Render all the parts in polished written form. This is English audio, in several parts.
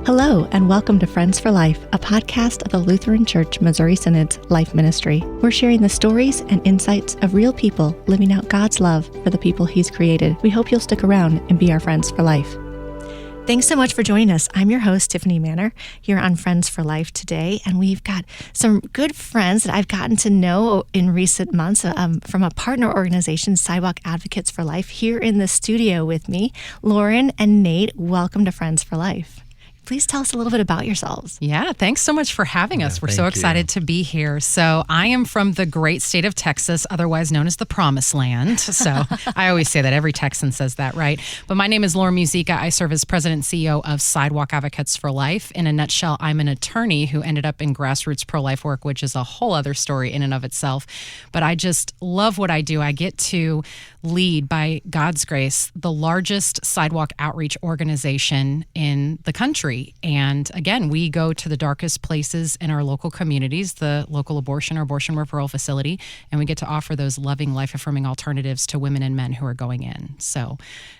Hello, and welcome to Friends for Life, a podcast of the Lutheran Church Missouri Synod's Life Ministry. We're sharing the stories and insights of real people living out God's love for the people He's created. We hope you'll stick around and be our friends for life. Thanks so much for joining us. I'm your host, Tiffany Manor, here on Friends for Life today, and we've got some good friends that I've gotten to know in recent months from a partner organization, Sidewalk Advocates for Life, here in the studio with me. Lauren and Nate, welcome to Friends for Life. Please tell us a little bit about yourselves. Yeah, thanks so much for having us. We're so excited to be here. So I am from the great state of Texas, otherwise known as the Promised Land. So I always say that. Every Texan says that, right? But my name is Lauren Muzyka. I serve as president and CEO of Sidewalk Advocates for Life. In a nutshell, I'm an attorney who ended up in grassroots pro-life work, which is a whole other story in and of itself. But I just love what I do. I get to lead, by God's grace, the largest sidewalk outreach organization in the country. And again, we go to the darkest places in our local communities, the local abortion or abortion-referral facility, and we get to offer those loving, life-affirming alternatives to women and men who are going in. So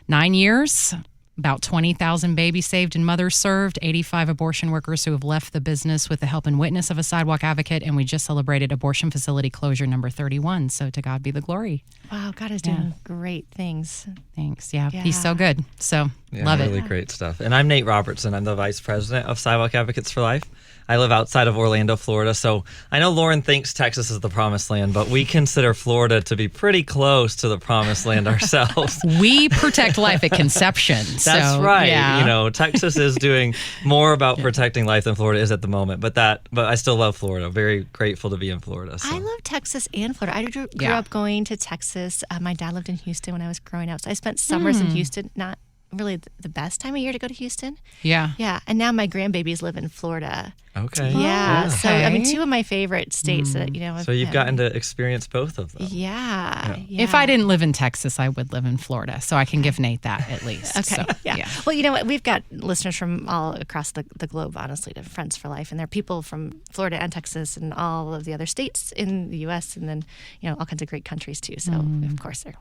9 years, about 20,000 babies saved and mothers served, 85 abortion workers who have left the business with the help and witness of a sidewalk advocate, and we just celebrated abortion facility closure number 31. So to God be the glory. Wow, God is doing great things. Thanks. Yeah, He's so good. So love it. Really great stuff. And I'm Nate Robertson. I'm the vice president of Sidewalk Advocates for Life. I live outside of Orlando, Florida, so I know Lauren thinks Texas is the promised land, but we consider Florida to be pretty close to the promised land ourselves. We protect life at conception. That's right. Yeah. You know, Texas is doing more about protecting life than Florida is at the moment, but I still love Florida. Very grateful to be in Florida. So. I love Texas and Florida. I grew up going to Texas. My dad lived in Houston when I was growing up, so I spent summers in Houston, not really the best time of year to go to Houston. Yeah. And now my grandbabies live in Florida. Okay. Yeah. Okay. So, I mean, two of my favorite states that, So you've gotten to experience both of them. Yeah. If I didn't live in Texas, I would live in Florida. So I can give Nate that at least. Okay. So, yeah. Well, you know what? We've got listeners from all across the globe, honestly, to Friends for Life. And there are people from Florida and Texas and all of the other states in the U.S. and then, all kinds of great countries, too. So, of course, they're...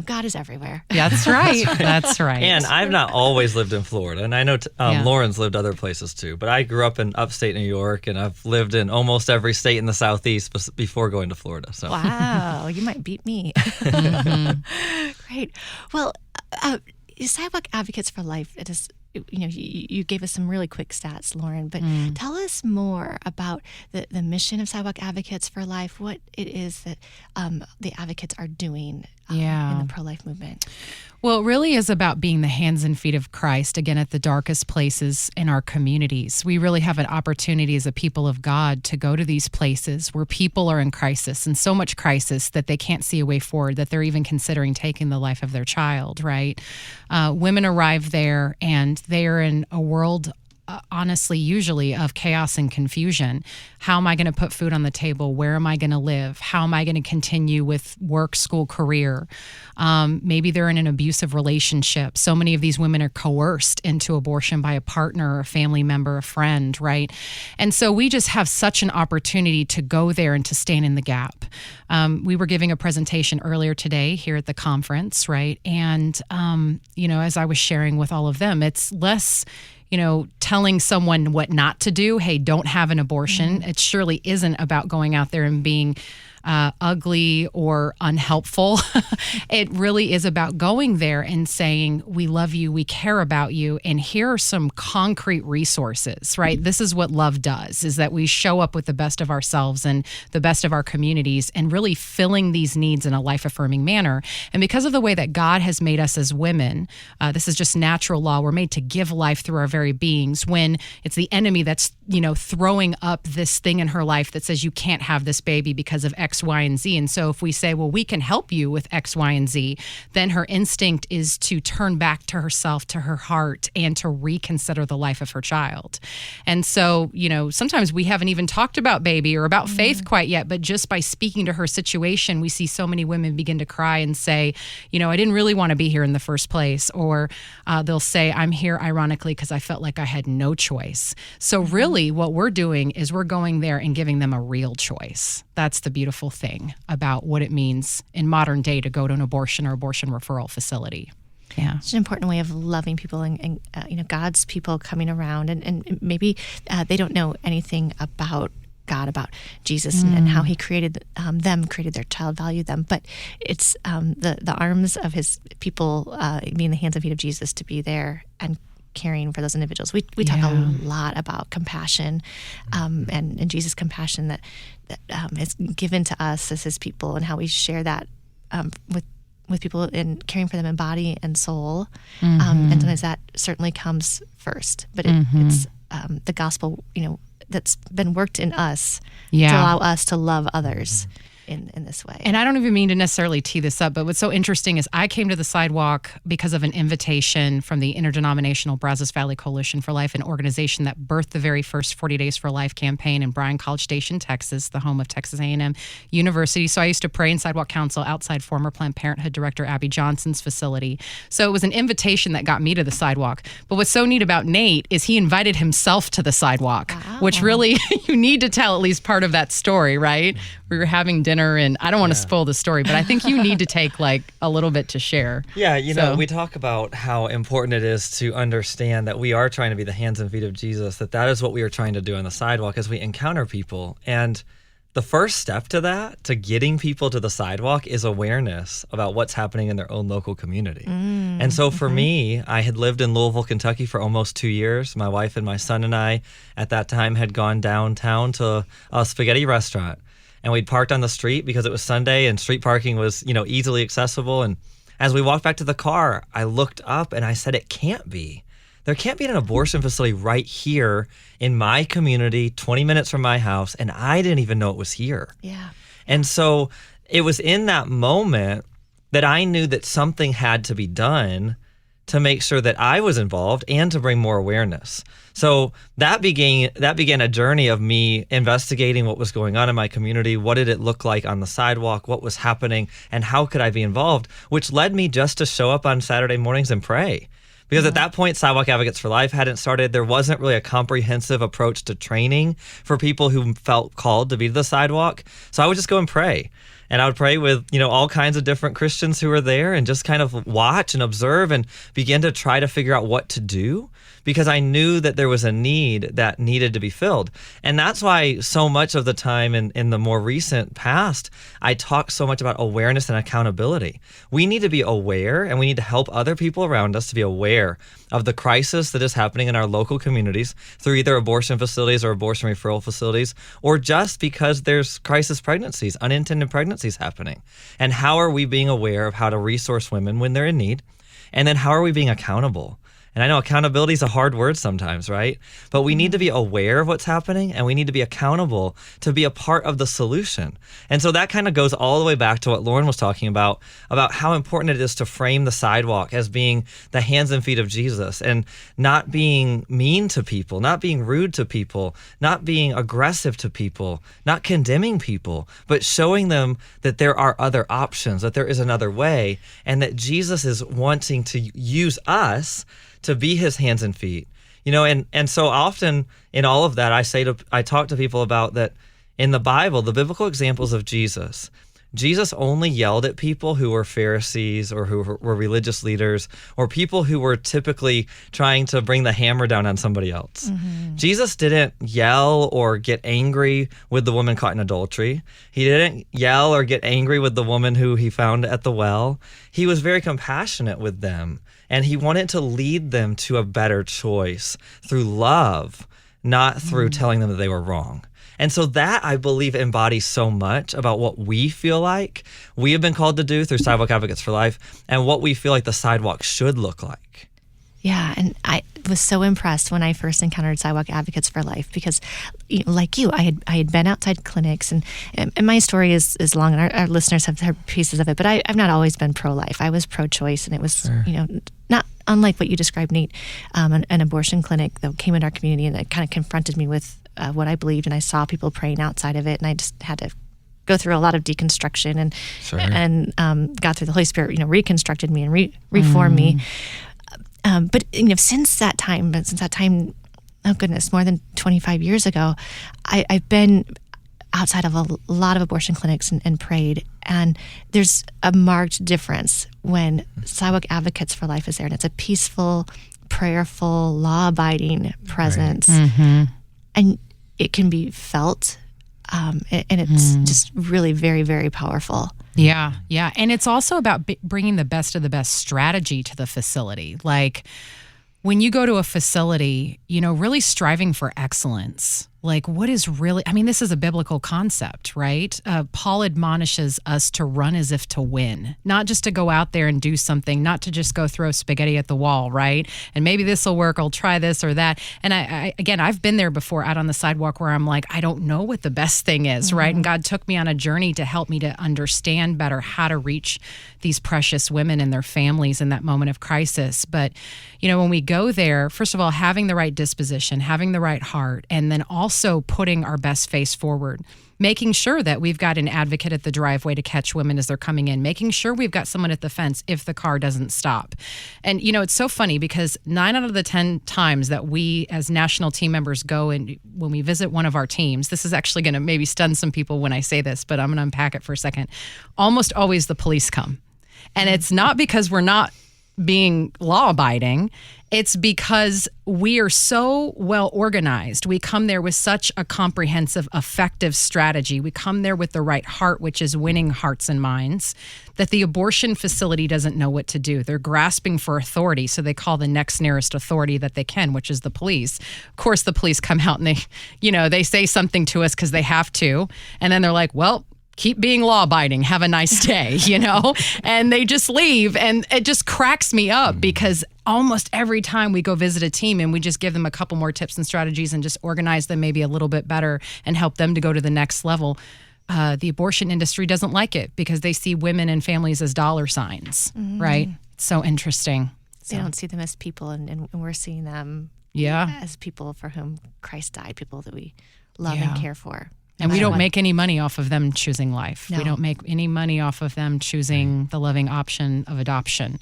God is everywhere. Yeah, that's right. That's right. And I've not always lived in Florida, and I know Lauren's lived other places too, but I grew up in upstate New York, and I've lived in almost every state in the Southeast before going to Florida. So. Wow, you might beat me. Great. Well, Sidewalk Advocates for Life, it is... you gave us some really quick stats, Lauren, but tell us more about the mission of Sidewalk Advocates for Life, what it is that the advocates are doing in the pro-life movement. Well, it really is about being the hands and feet of Christ, again, at the darkest places in our communities. We really have an opportunity as a people of God to go to these places where people are in crisis, and so much crisis that they can't see a way forward, that they're even considering taking the life of their child, right? Women arrive there, and they are in a world honestly, usually of chaos and confusion. How am I going to put food on the table? Where am I going to live? How am I going to continue with work, school, career? Maybe they're in an abusive relationship. So many of these women are coerced into abortion by a partner, a family member, a friend, right? And so we just have such an opportunity to go there and to stand in the gap. We were giving a presentation earlier today here at the conference, right? And, as I was sharing with all of them, it's less telling someone what not to do. Hey, don't have an abortion. It surely isn't about going out there and being ugly or unhelpful. It really is about going there and saying, we love you, we care about you, and here are some concrete resources, right? This is what love does, is that we show up with the best of ourselves and the best of our communities and really filling these needs in a life-affirming manner. And because of the way that God has made us as women, this is just natural law. We're made to give life through our very beings. When it's the enemy that's, throwing up this thing in her life that says you can't have this baby because of X, Y, and Z. And so if we say, well, we can help you with X, Y, and Z, then her instinct is to turn back to herself, to her heart, and to reconsider the life of her child. And so, sometimes we haven't even talked about baby or about faith quite yet, but just by speaking to her situation, we see so many women begin to cry and say, I didn't really want to be here in the first place. Or they'll say, I'm here ironically because I felt like I had no choice. So really what we're doing is we're going there and giving them a real choice. That's the beautiful thing about what it means in modern day to go to an abortion or abortion referral facility. Yeah. It's an important way of loving people and God's people coming around. And maybe they don't know anything about God, about Jesus and how he created them, created their child, valued them. But it's the arms of his people being the hands and feet of Jesus to be there and caring for those individuals. We talk a lot about compassion and Jesus' compassion that is given to us as his people, and how we share that with people in caring for them in body and soul. And sometimes that certainly comes first, but it's the gospel, that's been worked in us to allow us to love others in this way. And I don't even mean to necessarily tee this up, but what's so interesting is I came to the Sidewalk because of an invitation from the Interdenominational Brazos Valley Coalition for Life, an organization that birthed the very first 40 Days for Life campaign in Bryan College Station, Texas, the home of Texas A&M University. So I used to pray in Sidewalk Council outside former Planned Parenthood Director Abby Johnson's facility. So it was an invitation that got me to the Sidewalk. But what's so neat about Nate is he invited himself to the Sidewalk, which really, you need to tell at least part of that story, right? We were having dinner, and I don't want to spoil the story, but I think you need to take like a little bit to share. Yeah, we talk about how important it is to understand that we are trying to be the hands and feet of Jesus, that is what we are trying to do on the Sidewalk as we encounter people. And the first step to that, to getting people to the Sidewalk, is awareness about what's happening in their own local community. And so for me, I had lived in Louisville, Kentucky for almost 2 years. My wife and my son and I at that time had gone downtown to a spaghetti restaurant. And we'd parked on the street because it was Sunday and street parking was, easily accessible. And as we walked back to the car, I looked up and I said, it can't be. There can't be an abortion facility right here in my community, 20 minutes from my house, and I didn't even know it was here. Yeah. And so it was in that moment that I knew that something had to be done to make sure that I was involved and to bring more awareness. So that began a journey of me investigating what was going on in my community, what did it look like on the Sidewalk, what was happening, and how could I be involved, which led me just to show up on Saturday mornings and pray. Because at that point, Sidewalk Advocates for Life hadn't started. There wasn't really a comprehensive approach to training for people who felt called to be to the Sidewalk. So I would just go and pray. And I would pray with, all kinds of different Christians who were there and just kind of watch and observe and begin to try to figure out what to do, because I knew that there was a need that needed to be filled. And that's why so much of the time in the more recent past, I talk so much about awareness and accountability. We need to be aware, and we need to help other people around us to be aware of the crisis that is happening in our local communities through either abortion facilities or abortion referral facilities, or just because there's crisis pregnancies, unintended pregnancies happening. And how are we being aware of how to resource women when they're in need? And then how are we being accountable? And I know accountability is a hard word sometimes, right? But we need to be aware of what's happening, and we need to be accountable to be a part of the solution. And so that kind of goes all the way back to what Lauren was talking about how important it is to frame the Sidewalk as being the hands and feet of Jesus, and not being mean to people, not being rude to people, not being aggressive to people, not condemning people, but showing them that there are other options, that there is another way, and that Jesus is wanting to use us to be his hands and feet, and so often in all of that, I talk to people about that in the Bible, the biblical examples of Jesus only yelled at people who were Pharisees or who were religious leaders or people who were typically trying to bring the hammer down on somebody else. Jesus didn't yell or get angry with the woman caught in adultery. He didn't yell or get angry with the woman who he found at the well. He was very compassionate with them. And he wanted to lead them to a better choice through love, not through telling them that they were wrong. And so that, I believe, embodies so much about what we feel like we have been called to do through Sidewalk Advocates for Life, and what we feel like the Sidewalk should look like. Yeah, and I was so impressed when I first encountered Sidewalk Advocates for Life, because, like you, I had been outside clinics, and my story is long, and our listeners have heard pieces of it, but I've not always been pro-life. I was pro-choice, and it was, not unlike what you described, Nate, an abortion clinic that came in our community, and it kind of confronted me with what I believed, and I saw people praying outside of it, and I just had to go through a lot of deconstruction and got through the Holy Spirit, reconstructed me and reformed me. But since that time, oh goodness, more than 25 years ago, I've been outside of a lot of abortion clinics and prayed. And there's a marked difference when Sidewalk Advocates for Life is there, and it's a peaceful, prayerful, law-abiding presence. Right. Mm-hmm. And it can be felt, and it's just really very, very powerful. Yeah. And it's also about bringing the best of the best strategy to the facility. Like, when you go to a facility, really striving for excellence. Like, what is really, this is a biblical concept, right? Paul admonishes us to run as if to win, not just to go out there and do something, not to just go throw spaghetti at the wall, right? And maybe this will work, I'll try this or that. And I've been there before out on the sidewalk where I'm like, I don't know what the best thing is, right? And God took me on a journey to help me to understand better how to reach these precious women and their families in that moment of crisis. But, when we go there, first of all, having the right disposition, having the right heart, and then also putting our best face forward, making sure that we've got an advocate at the driveway to catch women as they're coming in, making sure we've got someone at the fence if the car doesn't stop. And, it's so funny because 9 out of the 10 times that we as national team members go and when we visit one of our teams, this is actually going to maybe stun some people when I say this, but I'm going to unpack it for a second. Almost always the police come. And it's not because we're not being law-abiding. It's because we are so well organized. We come there with such a comprehensive, effective strategy. We come there with the right heart, which is winning hearts and minds, that the abortion facility doesn't know what to do. They're grasping for authority, so they call the next nearest authority that they can, which is the police. Of course, the police come out and they say something to us because they have to. And then they're like, well, keep being law-abiding. Have a nice day, And they just leave. And it just cracks me up because almost every time we go visit a team and we just give them a couple more tips and strategies and just organize them maybe a little bit better and help them to go to the next level, the abortion industry doesn't like it because they see women and families as dollar signs, right? It's so interesting. They don't see them as people, and we're seeing them as people for whom Christ died, people that we love and care for. And we don't make any money off of them choosing life. No. We don't make any money off of them choosing the loving option of adoption.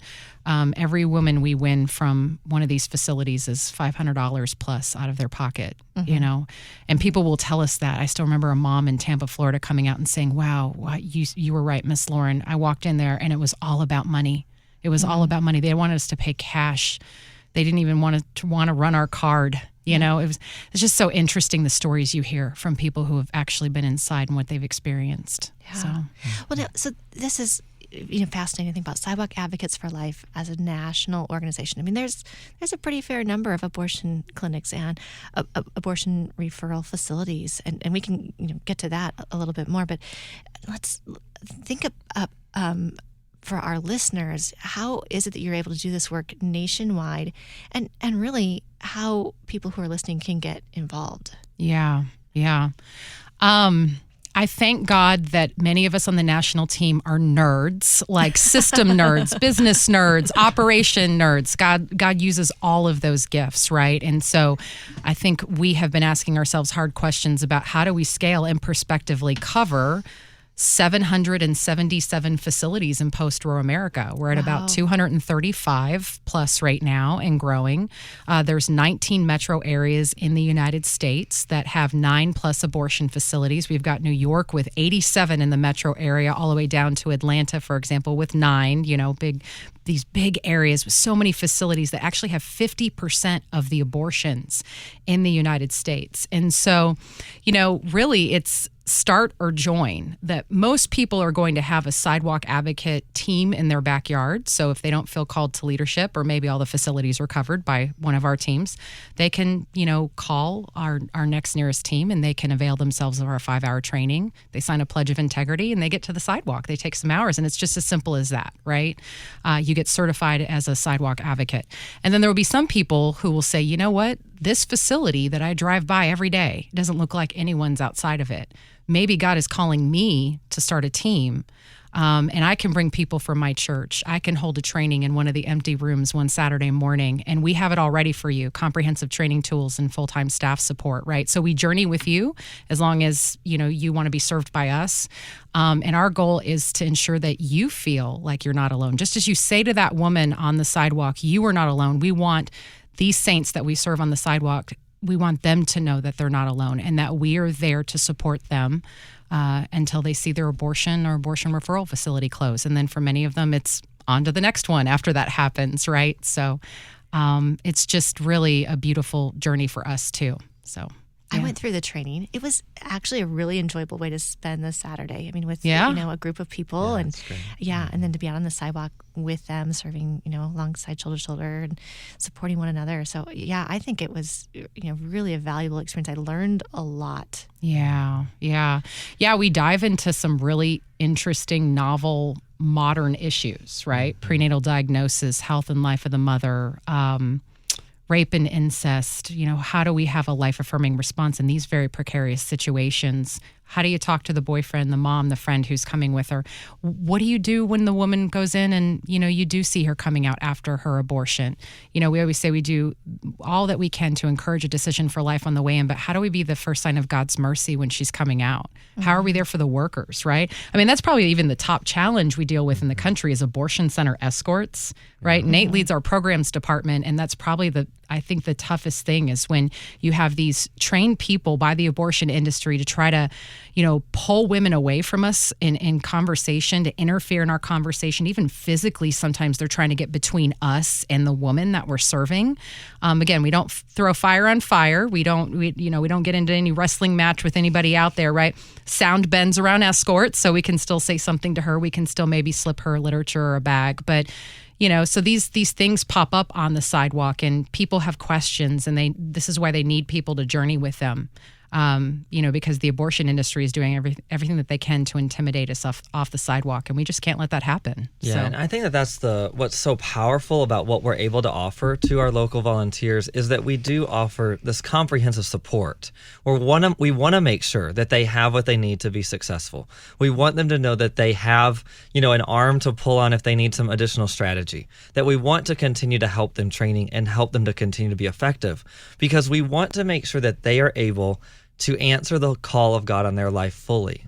Every woman we win from one of these facilities is $500 plus out of their pocket, And people will tell us that. I still remember a mom in Tampa, Florida coming out and saying, wow, you were right, Miss Lauren. I walked in there and it was all about money. It was all about money. They wanted us to pay cash. They didn't even want to run our card. It's just so interesting, the stories you hear from people who have actually been inside and what they've experienced. Yeah. So this is fascinating thing about Sidewalk Advocates for Life as a national organization. There's a pretty fair number of abortion clinics and abortion referral facilities, and we can get to that a little bit more. But let's think of for our listeners, how is it that you're able to do this work nationwide, and really how people who are listening can get involved? Yeah. I thank God that many of us on the national team are nerds, like system nerds, business nerds, operation nerds. God uses all of those gifts, right? And so I think we have been asking ourselves hard questions about how do we scale and prospectively cover 777 facilities in post-war America. We're at about 235 plus right now and growing. There's 19 metro areas in the United States that have 9 plus abortion facilities. We've got New York with 87 in the metro area, all the way down to Atlanta, for example, with 9, these big areas with so many facilities that actually have 50% of the abortions in the United States. And so, really it's start or join, that most people are going to have a sidewalk advocate team in their backyard. So if they don't feel called to leadership, or maybe all the facilities are covered by one of our teams, they can, call our next nearest team and they can avail themselves of our 5-hour training. They sign a pledge of integrity and they get to the sidewalk. They take some hours, and it's just as simple as that, right? You get certified as a sidewalk advocate. And then there will be some people who will say, you know what? This facility that I drive by every day doesn't look like anyone's outside of it. Maybe God is calling me to start a team, and I can bring people from my church. I can hold a training in one of the empty rooms one Saturday morning, and we have it all ready for you, comprehensive training tools and full-time staff support, right? So we journey with you as long as, you want to be served by us. And our goal is to ensure that you feel like you're not alone. Just as you say to that woman on the sidewalk, you are not alone. We want these saints that we serve on the sidewalk we want them to know that they're not alone and that we are there to support them until they see their abortion or abortion referral facility close. And then for many of them, it's on to the next one after that happens, right? So it's just really a beautiful journey for us too. So I went through the training. It was actually a really enjoyable way to spend the Saturday. I mean, with a group of people, and then to be out on the sidewalk with them, serving alongside shoulder to shoulder and supporting one another. So I think it was really a valuable experience. I learned a lot. Yeah. We dive into some really interesting, novel, modern issues, right? Mm-hmm. Prenatal diagnosis, health and life of the mother. Rape and incest, how do we have a life-affirming response in these very precarious situations? How do you talk to the boyfriend, the mom, the friend who's coming with her? What do you do when the woman goes in and, you do see her coming out after her abortion? We always say we do all that we can to encourage a decision for life on the way in, but how do we be the first sign of God's mercy when she's coming out? Mm-hmm. How are we there for the workers, right? I mean, that's probably even the top challenge we deal with in the country is abortion center escorts, right? Mm-hmm. Nate leads our programs department, and that's probably I think the toughest thing is when you have these trained people by the abortion industry to try to, pull women away from us in conversation, to interfere in our conversation. Even physically, sometimes they're trying to get between us and the woman that we're serving. Again, we don't throw fire on fire. We don't get into any wrestling match with anybody out there, right? Sound bends around escorts, so we can still say something to her. We can still maybe slip her literature or a bag, but so these things pop up on the sidewalk, and people have questions, and this is why they need people to journey with them. Because the abortion industry is doing everything that they can to intimidate us off the sidewalk, and we just can't let that happen. Yeah, so. And I think that's what's so powerful about what we're able to offer to our local volunteers is that we do offer this comprehensive support. We want to make sure that they have what they need to be successful. We want them to know that they have, an arm to pull on if they need some additional strategy, that we want to continue to help them training and help them to continue to be effective, because we want to make sure that they are able to answer the call of God on their life fully.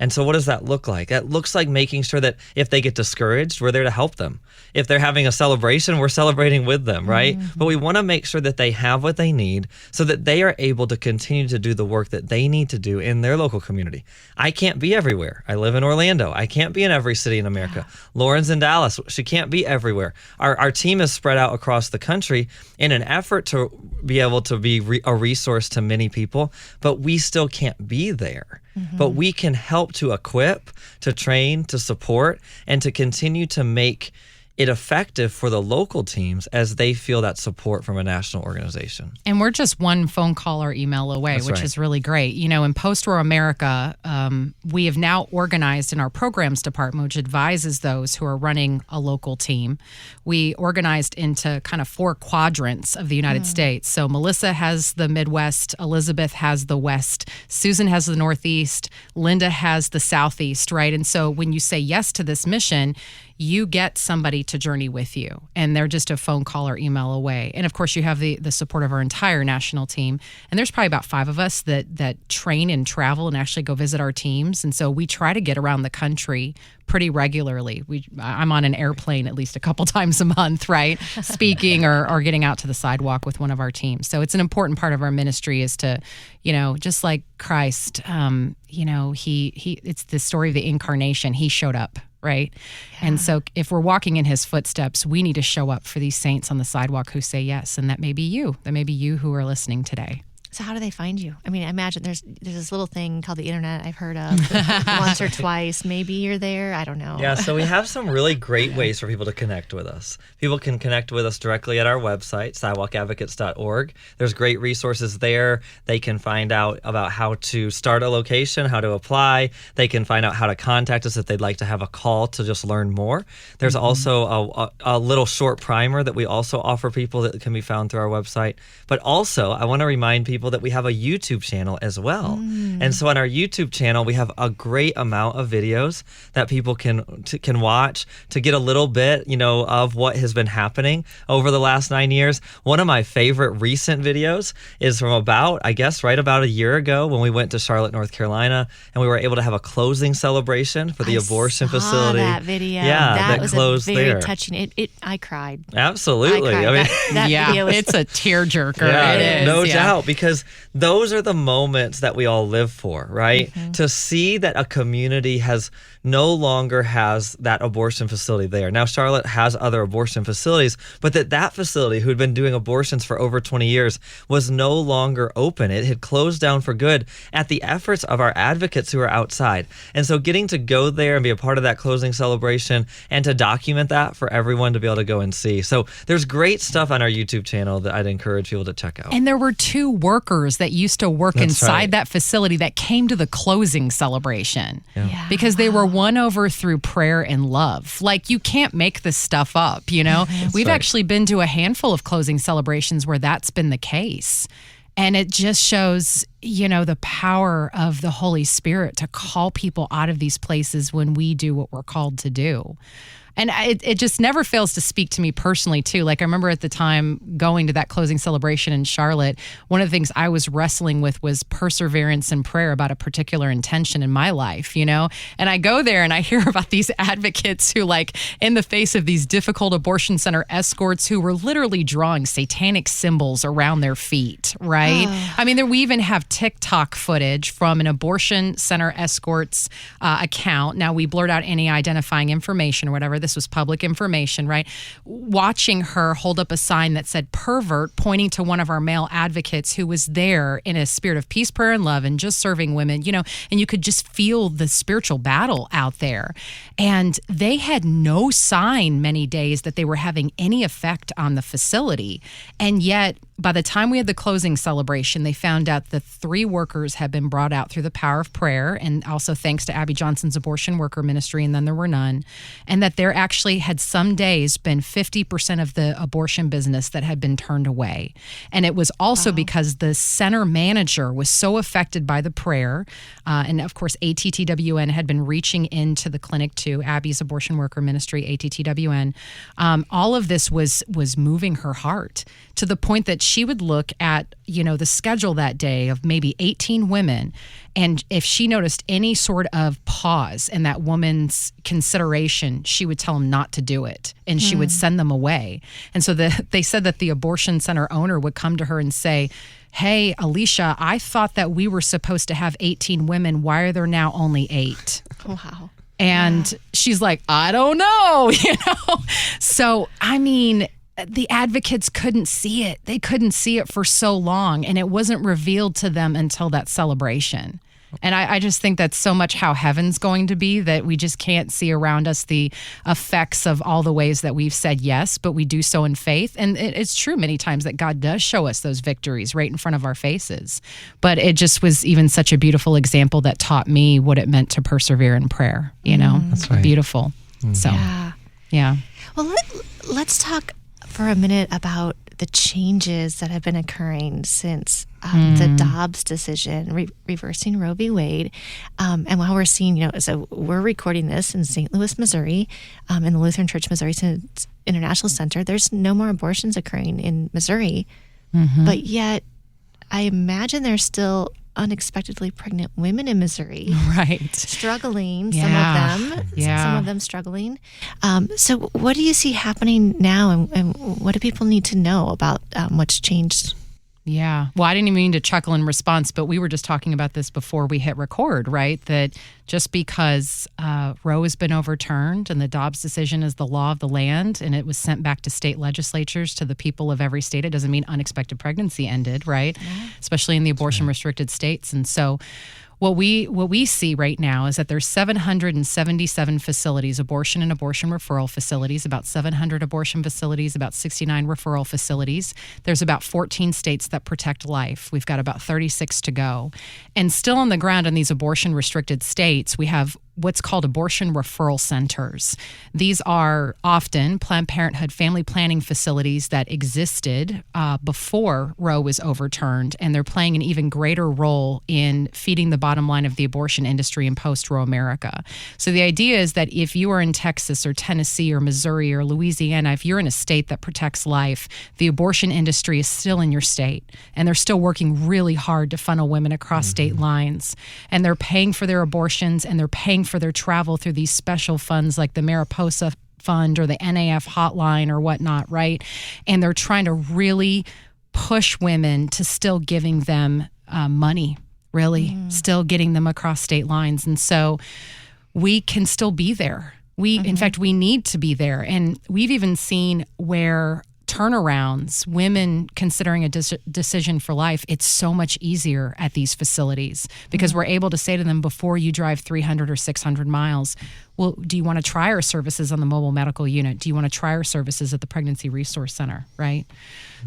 And so what does that look like? That looks like making sure that if they get discouraged, we're there to help them. If they're having a celebration, we're celebrating with them, right? Mm-hmm. But we want to make sure that they have what they need so that they are able to continue to do the work that they need to do in their local community. I can't be everywhere. I live in Orlando. I can't be in every city in America. Yeah. Lauren's in Dallas. She can't be everywhere. Our team is spread out across the country in an effort to be able to be a resource to many people, but we still can't be there. Mm-hmm. But we can help to equip, to train, to support, and to continue to make it effective for the local teams as they feel that support from a national organization. And we're just one phone call or email away, which is really great. In post-war America, we have now organized in our programs department, which advises those who are running a local team. We organized into kind of 4 quadrants of the United States. So Melissa has the Midwest, Elizabeth has the West, Susan has the Northeast, Linda has the Southeast, right? And so when you say yes to this mission, you get somebody to journey with you, and they're just a phone call or email away. And of course, you have the support of our entire national team. And there's probably about 5 of us that train and travel and actually go visit our teams. And so we try to get around the country pretty regularly. I'm on an airplane at least a couple times a month, right? Speaking or getting out to the sidewalk with one of our teams. So it's an important part of our ministry is to, just like Christ, it's the story of the incarnation. He showed up. Right. Yeah. And so if we're walking in his footsteps, we need to show up for these saints on the sidewalk who say yes. And that may be you. That may be you who are listening today. So how do they find you? I mean, I imagine there's this little thing called the internet I've heard of once or twice. Maybe you're there. I don't know. Yeah, so we have some really great ways for people to connect with us. People can connect with us directly at our website, sidewalkadvocates.org. There's great resources there. They can find out about how to start a location, how to apply. They can find out how to contact us if they'd like to have a call to just learn more. There's also a little short primer that we also offer people that can be found through our website. But also, I want to remind people that we have a YouTube channel as well. And so on our YouTube channel, we have a great amount of videos that people can watch to get a little bit, of what has been happening over the last 9 years. One of my favorite recent videos is from about a year ago when we went to Charlotte, North Carolina, and we were able to have a closing celebration for the abortion facility. That video. Yeah, that was closed very there. touching. I cried. Absolutely. I cried. That video was... it's a tearjerker. Yeah, it is. No doubt, because those are the moments that we all live for, right? To see that a community no longer has that abortion facility there. Now, Charlotte has other abortion facilities, but that facility, who had been doing abortions for over 20 years, was no longer open. It had closed down for good at the efforts of our advocates who are outside. And so getting to go there and be a part of that closing celebration and to document that for everyone to be able to go and see. So there's great stuff on our YouTube channel that I'd encourage people to check out. And there were 2 workers that used to work inside that facility that came to the closing celebration because they were won over through prayer and love. Like, you can't make this stuff up, We've actually been to a handful of closing celebrations where that's been the case. And it just shows, the power of the Holy Spirit to call people out of these places when we do what we're called to do. And it just never fails to speak to me personally, too. Like, I remember at the time going to that closing celebration in Charlotte, one of the things I was wrestling with was perseverance and prayer about a particular intention in my life, And I go there and I hear about these advocates who, like, in the face of these difficult abortion center escorts who were literally drawing satanic symbols around their feet, right? I mean, we even have TikTok footage from an abortion center escorts account. Now, we blurred out any identifying information or whatever. This was public information, right? Watching her hold up a sign that said pervert, pointing to one of our male advocates who was there in a spirit of peace, prayer, and love and just serving women, and you could just feel the spiritual battle out there. And they had no sign many days that they were having any effect on the facility. And yet, by the time we had the closing celebration, they found out that 3 workers had been brought out through the power of prayer, and also thanks to Abby Johnson's abortion worker ministry, and then there were none, and that there actually had some days been 50% of the abortion business that had been turned away. And it was also because the center manager was so affected by the prayer, and of course ATTWN had been reaching into the clinic too, Abby's abortion worker ministry, ATTWN. All of this was moving her heart to the point that she would look at, the schedule that day of maybe 18 women. And if she noticed any sort of pause in that woman's consideration, she would tell them not to do it. And she would send them away. And so they said that the abortion center owner would come to her and say, hey, Alicia, I thought that we were supposed to have 18 women. Why are there now only 8? Wow. And she's like, I don't know, So, I mean, the advocates couldn't see it. They couldn't see it for so long, and it wasn't revealed to them until that celebration. And I just think that's so much how heaven's going to be, that we just can't see around us the effects of all the ways that we've said yes, but we do so in faith. And it's true many times that God does show us those victories right in front of our faces. But it just was even such a beautiful example that taught me what it meant to persevere in prayer, That's right. Beautiful. So, yeah. Well, let's talk for a minute about the changes that have been occurring since the Dobbs decision, reversing Roe v. Wade. And while we're seeing, so we're recording this in St. Louis, Missouri, in the Lutheran Church Missouri Synod International Center. There's no more abortions occurring in Missouri. But yet, I imagine there's still unexpectedly pregnant women in Missouri. Right. Struggling, some of them struggling. So what do you see happening now, and what do people need to know about what's changed? Yeah. Well, I didn't even mean to chuckle in response, but we were just talking about this before we hit record, right? That just because Roe has been overturned and the Dobbs decision is the law of the land and it was sent back to state legislatures to the people of every state, it doesn't mean unexpected pregnancy ended, right? Yeah. Especially in the abortion-restricted states. And so what we see right now is that there's 777 facilities, abortion and abortion referral facilities, about 700 abortion facilities, about 69 referral facilities. There's about 14 states that protect life. We've got about 36 to go. And still on the ground in these abortion-restricted states, we have what's called abortion-referral centers. These are often Planned Parenthood family planning facilities that existed before Roe was overturned, and they're playing an even greater role in feeding the bottom line of the abortion industry in post-Roe America. So the idea is that if you are in Texas or Tennessee or Missouri or Louisiana, if you're in a state that protects life, the abortion industry is still in your state, and they're still working really hard to funnel women across state lines. And they're paying for their abortions, and they're paying for their travel through these special funds like the Mariposa Fund or the NAF hotline or whatnot, right? And they're trying to really push women to still giving them money, really, still getting them across state lines. And so we can still be there. In fact, we need to be there. And we've even seen where turnarounds, women considering a decision for life, it's so much easier at these facilities because we're able to say to them before you drive 300 or 600 miles, well, do you want to try our services on the mobile medical unit? Do you want to try our services at the Pregnancy Resource Center, right?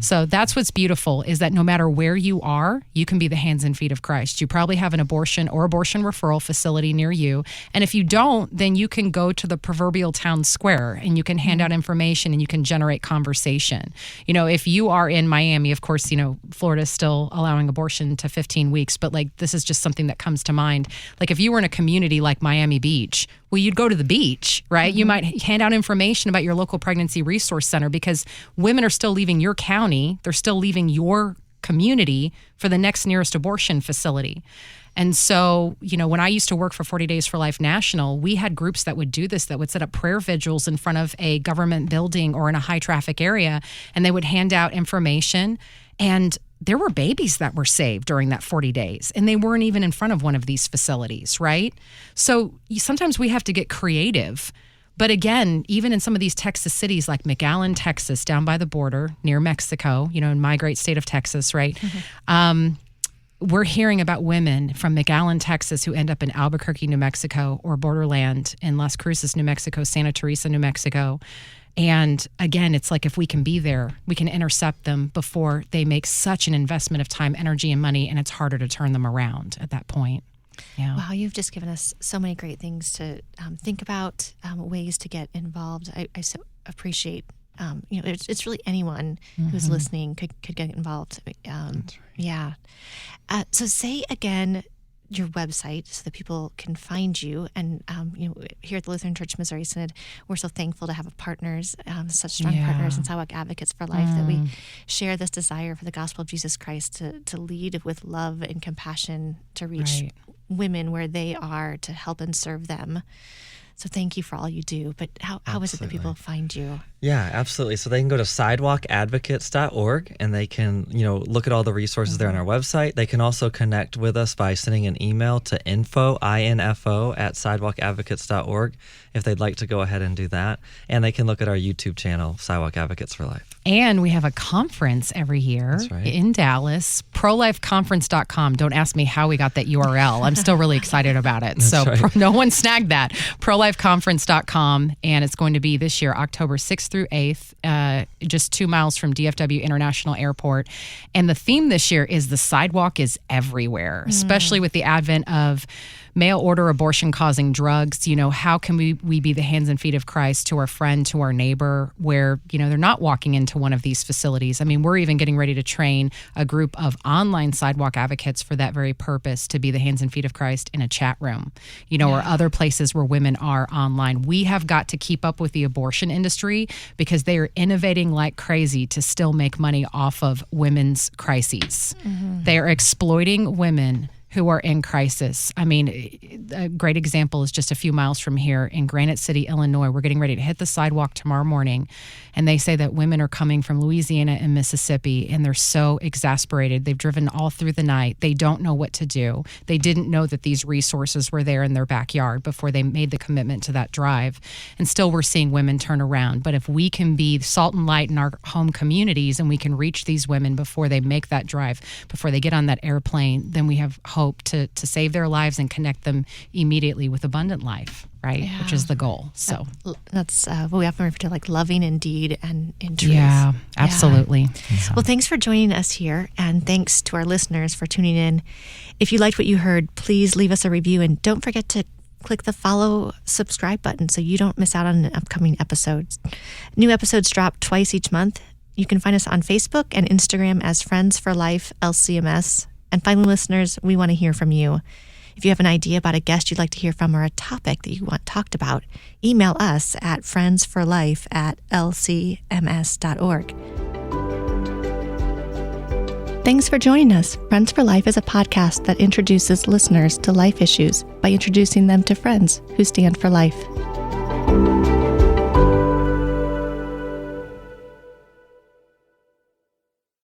So that's what's beautiful is that no matter where you are, you can be the hands and feet of Christ. You probably have an abortion or abortion referral facility near you. And if you don't, then you can go to the proverbial town square and you can hand out information and you can generate conversation. You know, if you are in Miami, of course, you know, Florida is still allowing abortion to 15 weeks, but like this is just something that comes to mind. Like if you were in a community like Miami Beach, well, you'd go to the beach, right? You might hand out information about your local pregnancy resource center because women are still leaving your county. They're still leaving your community for the next nearest abortion facility. And so, you know, when I used to work for 40 Days for Life National, we had groups that would do this, that would set up prayer vigils in front of a government building or in a high traffic area, and they would hand out information. And there were babies that were saved during that 40 days, and they weren't even in front of one of these facilities, right? So sometimes we have to get creative. But again, even in some of these Texas cities like McAllen, Texas, down by the border near Mexico, you know, in my great state of Texas, right? We're hearing about women from McAllen, Texas, who end up in Albuquerque, New Mexico, or borderland in Las Cruces, New Mexico, Santa Teresa, New Mexico. And again, it's like if we can be there, we can intercept them before they make such an investment of time, energy, and money, and it's harder to turn them around at that point. Yeah. Wow, you've just given us so many great things to think about, ways to get involved. I so appreciate, you know, it's really anyone who's listening could get involved. Yeah. So say again your website so that people can find you. And, you know, here at the Lutheran Church Missouri Synod, we're so thankful to have partners, such strong partners in Sidewalk Advocates for Life, that we share this desire for the gospel of Jesus Christ to lead with love and compassion to reach women where they are, to help and serve them. So thank you for all you do. But how is it that people find you? Yeah, absolutely. So they can go to sidewalkadvocates.org and they can, you know, look at all the resources there on our website. They can also connect with us by sending an email to info at sidewalkadvocates.org if they'd like to go ahead and do that. And they can look at our YouTube channel, Sidewalk Advocates for Life. And we have a conference every year in Dallas, prolifeconference.com. Don't ask me how we got that URL. I'm still really excited about it. No one snagged that. prolifeconference.com. And it's going to be this year, October 6th through 8th, just 2 miles from DFW International Airport. And the theme this year is the sidewalk is everywhere, especially with the advent of mail order abortion causing drugs. You know, how can we be the hands and feet of Christ to our friend, to our neighbor, where, you know, they're not walking into one of these facilities. I mean, we're even getting ready to train a group of online sidewalk advocates for that very purpose, to be the hands and feet of Christ in a chat room, you know, or other places where women are online. We have got to keep up with the abortion industry because they are innovating like crazy to still make money off of women's crises. They are exploiting women who are in crisis. I mean, a great example is just a few miles from here in Granite City, Illinois. We're getting ready to hit the sidewalk tomorrow morning, and they say that women are coming from Louisiana and Mississippi, and they're so exasperated. They've driven all through the night. They don't know what to do. They didn't know that these resources were there in their backyard before they made the commitment to that drive. And still we're seeing women turn around. But if we can be salt and light in our home communities and we can reach these women before they make that drive, before they get on that airplane, then we have hope to save their lives and connect them immediately with abundant life, right? Yeah. Which is the goal. So that's what we often refer to, like loving in deed and in truth. Yeah, absolutely. Yeah. Well, thanks for joining us here, and thanks to our listeners for tuning in. If you liked what you heard, please leave us a review, and don't forget to click the follow, subscribe button so you don't miss out on upcoming episodes. New episodes drop twice each month. You can find us on Facebook and Instagram as Friends for Life LCMS. And finally, listeners, we want to hear from you. If you have an idea about a guest you'd like to hear from or a topic that you want talked about, email us at friendsforlife@lcms.org. Thanks for joining us. Friends for Life is a podcast that introduces listeners to life issues by introducing them to friends who stand for life.